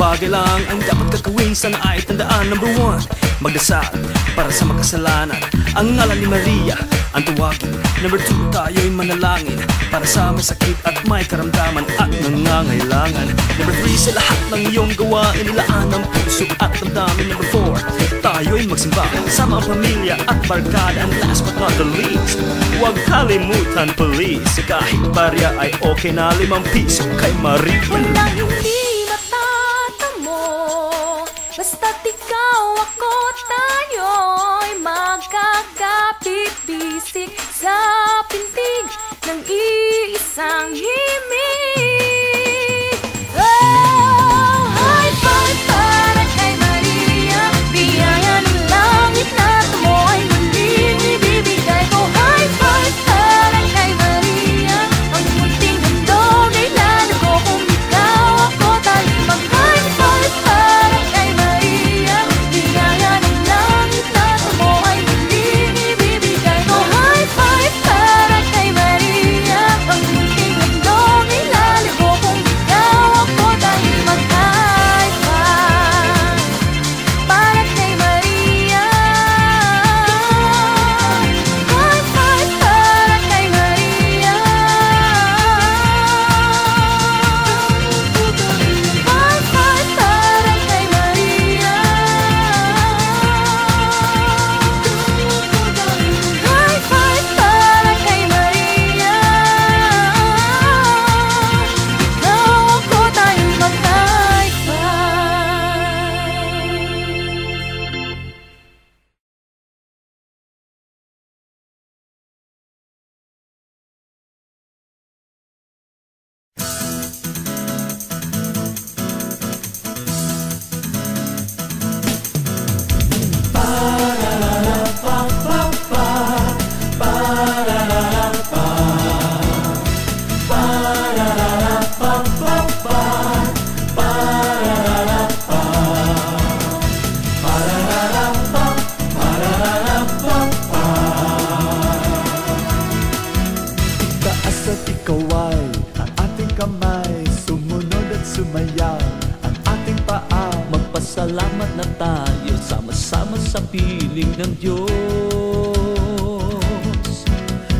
bagay lang ang dapat gagawin. Sana ay tandaan, number 1, magdasal para sa makasalanan. Ang ngalan ni Maria ang tuwagin. Number 2, tayo'y manalangin para sa may sakit at may karamdaman at nangangailangan. Number 3, sa lahat ng iyong gawain, ilaan ang puso at damdamin. Number 4, tayo'y magsimba sama ang pamilya at barkada. And last but not the least, huwag kalimutan please, kahit barya ay okay na 5 piso kay Maria. Walang hindi matatamo, basta't ikaw ako, tayo'y magkakapit-bisik sa pintig ng iisang himig. Oh, high five para kay Maria, biyaya ng langit na mo ay muling ibibigay ko. High five para kay Maria, ang munting handog ay lalago kung ikaw ako, tayo mag-high five para kay Maria, biyaya ng langit na mo ay muling ibibigay ko. High five para kay Maria, ang munting handog ay lalago kung ikaw ako, tayo mag-high five para kay Maria. High five para kay Maria. High five para kay Maria. High five para kay Maria. Ikaw ako, tayong mag-high five. Itaas at ikaw ay ang ating kamay, sumunod at sumayaw ang ating paa. Magpasalamat na tayo, sama-sama sa piling ng Diyos.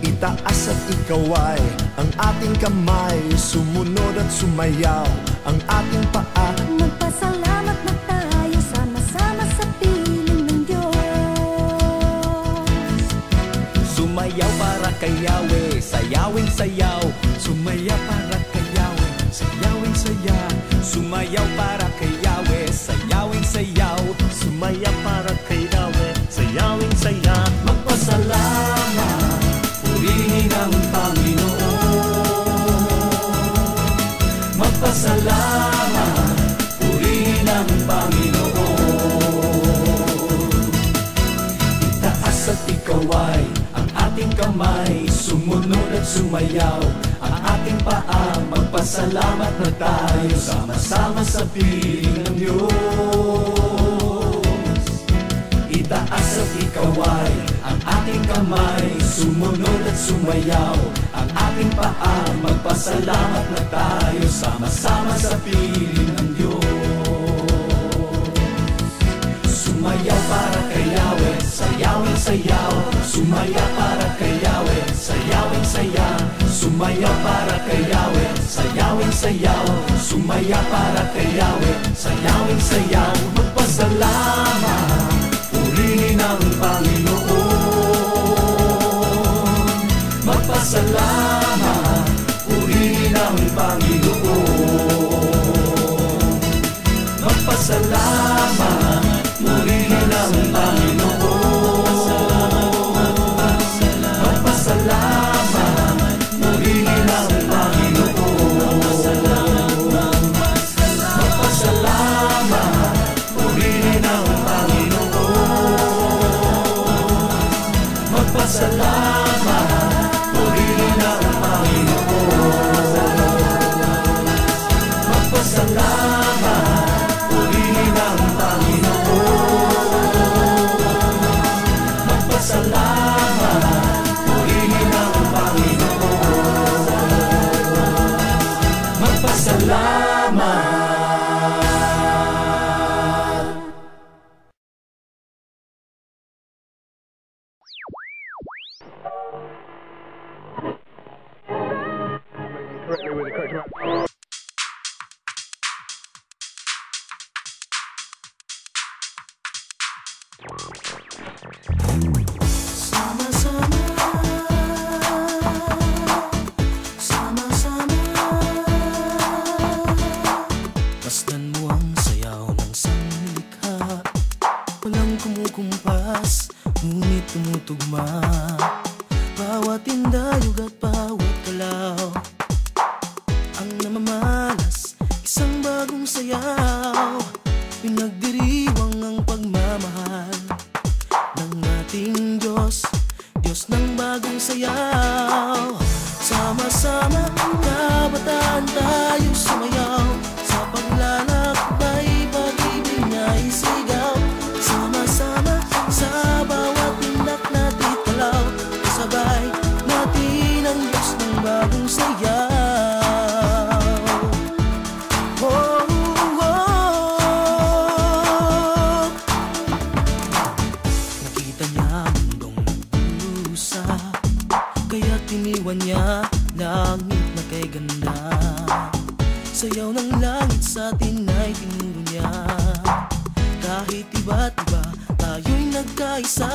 Itaas at ikaw ay ang ating kamay, sumunod at sumayaw ang ating paa. Magpasalamat na tayo, sama-sama sa piling ng Diyos. Sumayaw para kay Yahweh, sayawing sayaw. Sumaya para kay Yahweh, sayawing saya. Sumayaw para kay Yahweh, sayawing sayaw. Sumaya para kay Yahweh, sayawing saya. Magpasalamat, purihin ang Panginoon. Magpasalamat, purihin ang Panginoon. Itaas at ikaw ay ang ating kamay, sumunod at sumayaw ang ating paa. Magpasalamat na tayo, sama-sama sa piling ng Diyos. Itaas at ikaw ay ang ating kamay, sumunod at sumayaw ang ating paa. Magpasalamat na tayo, sama-sama sa piling ng Diyos. Sumayaw para kay Yahweh, sayawing sayaw. Sumaya para kay Yahweh, sayawing saya. Sumayaw para kay Yahweh, sayawing sayaw. Sumaya para kay Yahweh, sayawing sayaw. Magpasalamat, purihin ang Panginoon. Magpasalamat, purihin ang Panginoon. Magpasalamat, purihin ang Panginoon. Magpasalamat, purihin ang Panginoon. Magpasalamat, purihin ang Panginoon. Magpasalamat, purihin ang Panginoon. Magpasalamat, purihin ang Panginoon. Magpasalamat, purihin ang Panginoon. Magpasalamat. Correctly with the correct amount. Masdan mo ang sayaw ng sanglikha. Walang kumukumpas, ngunit tumutugma. Bawat tindayog at bawat galaw ang namamalas, isang bagong sayaw. Pinagdiriwang ang pagmamahal ng ating Diyos, Diyos ng bagong sayaw. Sama-sama kabataan tayo sumayaw, sa paglalakbay pag-ibig niya isigaw. Sama-sama sa bawat tindak na titalaw, kasabay natin ang Diyos ng bagong sayaw. Oh, oh, oh. Nakita niya mundong nagdusa, kaya tiniwan niya langit na kay ganda. Sayaw ng langit sa atin ay tinuro niya. Kahit iba't iba, tayo'y nagkaisa.